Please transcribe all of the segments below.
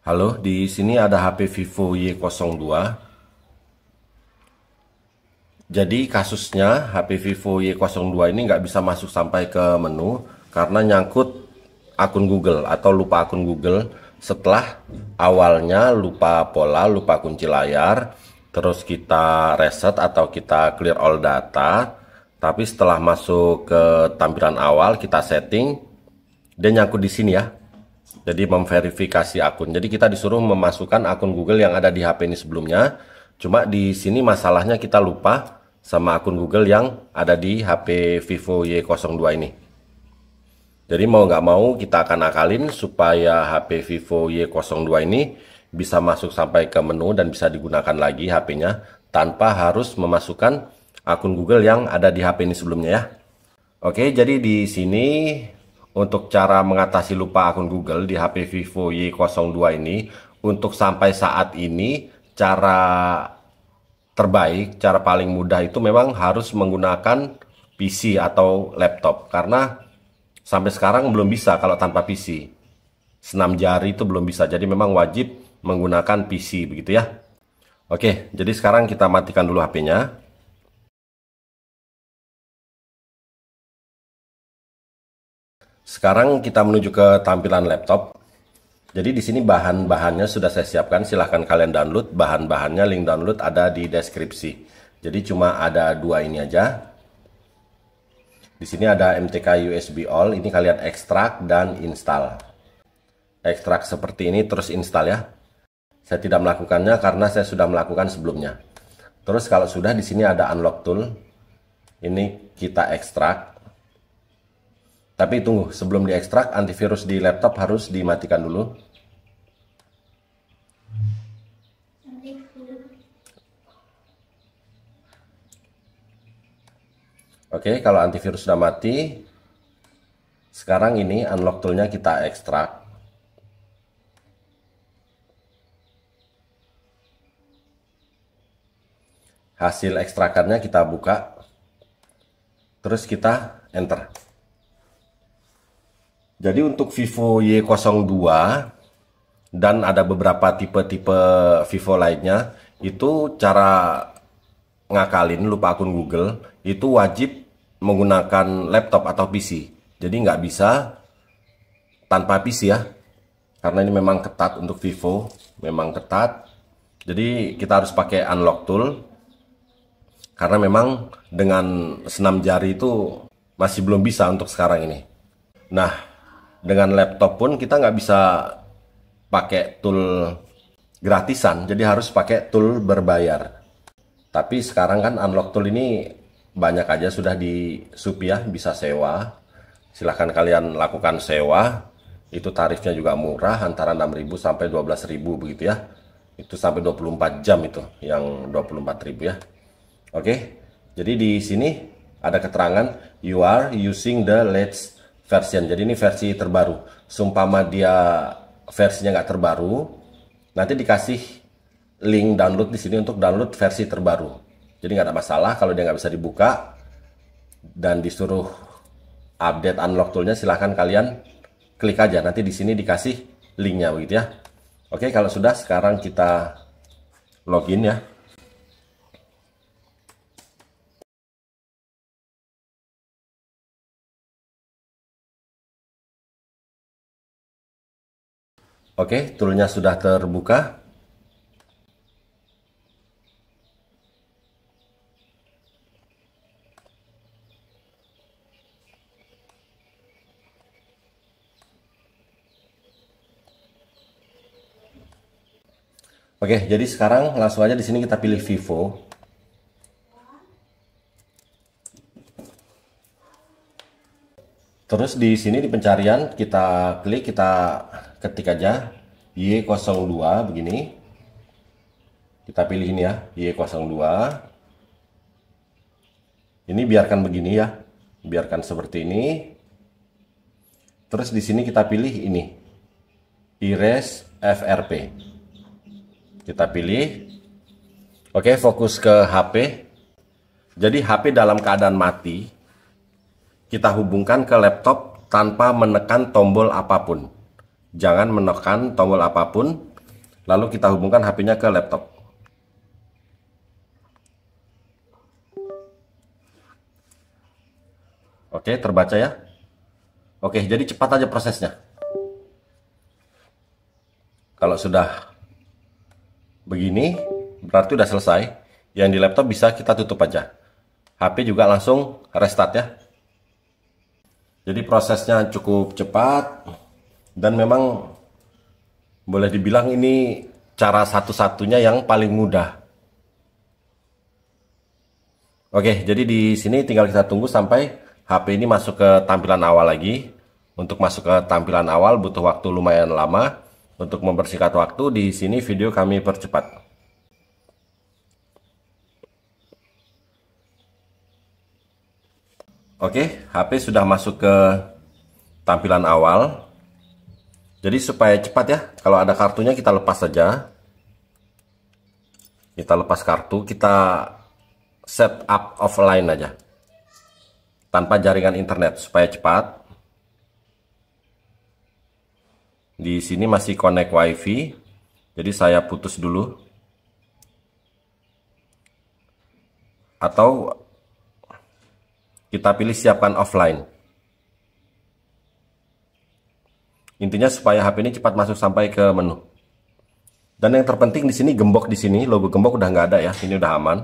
Halo, di sini ada HP Vivo Y02. Jadi kasusnya HP Vivo Y02 ini nggak bisa masuk sampai ke menu karena nyangkut akun Google atau lupa akun Google setelah awalnya lupa pola, lupa kunci layar, terus kita reset atau kita clear all data, tapi setelah masuk ke tampilan awal kita setting, dia nyangkut di sini ya. Jadi memverifikasi akun. Jadi kita disuruh memasukkan akun Google yang ada di HP ini sebelumnya. Cuma di sini masalahnya kita lupa sama akun Google yang ada di HP Vivo Y02 ini. Jadi mau nggak mau kita akan akalin supaya HP Vivo Y02 ini bisa masuk sampai ke menu dan bisa digunakan lagi HP-nya tanpa harus memasukkan akun Google yang ada di HP ini sebelumnya ya. Oke, jadi di sini untuk cara mengatasi lupa akun Google di HP Vivo Y02 ini, untuk sampai saat ini cara terbaik, cara paling mudah itu memang harus menggunakan PC atau laptop. Karena sampai sekarang belum bisa kalau tanpa PC. Senam jari itu belum bisa, jadi memang wajib menggunakan PC begitu ya. Oke, jadi sekarang kita matikan dulu HP-nya. Sekarang kita menuju ke tampilan laptop. Jadi di sini bahan-bahannya sudah saya siapkan. Silahkan kalian download. Bahan-bahannya link download ada di deskripsi. Jadi cuma ada dua ini aja. Di sini ada MTK USB All. Ini kalian ekstrak dan install. Ekstrak seperti ini terus install ya. Saya tidak melakukannya karena saya sudah melakukan sebelumnya. Terus kalau sudah di sini ada unlock tool. Ini kita ekstrak. Tapi tunggu, sebelum diekstrak, antivirus di laptop harus dimatikan dulu. Oke, kalau antivirus sudah mati, sekarang ini unlock toolnya kita ekstrak. Hasil ekstrakannya kita buka, terus kita enter. Jadi untuk Vivo Y02 dan ada beberapa tipe-tipe Vivo lainnya, itu cara ngakalin lupa akun Google itu wajib menggunakan laptop atau PC. Jadi nggak bisa tanpa PC ya, karena ini memang ketat untuk Vivo, memang ketat. Jadi kita harus pakai unlock tool, karena memang dengan senam jari itu masih belum bisa untuk sekarang ini. Nah, dengan laptop pun kita nggak bisa pakai tool gratisan, jadi harus pakai tool berbayar. Tapi sekarang kan unlock tool ini banyak aja sudah di Shopee ya, bisa sewa. Silahkan kalian lakukan sewa, itu tarifnya juga murah, antara 6.000 sampai 12.000 begitu ya. Itu sampai 24 jam itu, yang 24.000 ya. Oke, jadi di sini ada keterangan, you are using the latest version. Jadi ini versi terbaru. Sumpama dia versinya nggak terbaru, nanti dikasih link download di sini untuk download versi terbaru. Jadi nggak ada masalah kalau dia nggak bisa dibuka dan disuruh update unlock toolnya. Silahkan kalian klik aja. Nanti di sini dikasih linknya begitu ya. Oke, kalau sudah sekarang kita login ya. Oke, toolnya sudah terbuka. Oke, jadi sekarang langsung aja di sini kita pilih Vivo. Terus di sini di pencarian kita klik, kita ketik aja Y02 begini. Kita pilih ini ya, Y02. Ini biarkan begini ya. Biarkan seperti ini. Terus di sini kita pilih ini. Erase FRP. Kita pilih. Oke, fokus ke HP. Jadi HP dalam keadaan mati, kita hubungkan ke laptop tanpa menekan tombol apapun. Jangan menekan tombol apapun. Lalu kita hubungkan HP-nya ke laptop. Oke, terbaca ya. Oke, jadi cepat aja prosesnya. Kalau sudah begini, berarti udah selesai. Yang di laptop bisa kita tutup aja. HP juga langsung restart ya. Jadi prosesnya cukup cepat. Dan memang boleh dibilang ini cara satu-satunya yang paling mudah. Oke, jadi di sini tinggal kita tunggu sampai HP ini masuk ke tampilan awal lagi. Untuk masuk ke tampilan awal butuh waktu lumayan lama. Untuk mempersingkat waktu, di sini video kami percepat. Oke, HP sudah masuk ke tampilan awal. Jadi supaya cepat ya, kalau ada kartunya kita lepas saja. Kita lepas kartu, kita set up offline aja. Tanpa jaringan internet supaya cepat. Di sini masih connect WiFi. Jadi saya putus dulu. Atau kita pilih siapkan offline. Intinya supaya HP ini cepat masuk sampai ke menu. Dan yang terpenting di sini gembok di sini, logo gembok udah nggak ada ya. Ini udah aman.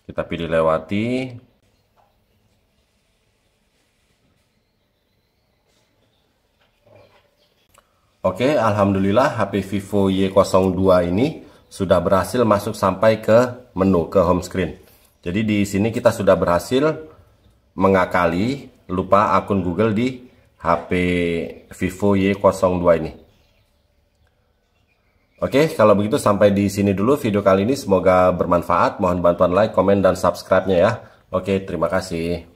Kita pilih lewati. Oke, alhamdulillah HP Vivo Y02 ini sudah berhasil masuk sampai ke menu, ke home screen. Jadi di sini kita sudah berhasil mengakali lupa akun Google di HP Vivo Y02 ini. Oke, kalau begitu sampai di sini dulu video kali ini. Semoga bermanfaat. Mohon bantuan like, komen, dan subscribe-nya ya. Oke, terima kasih.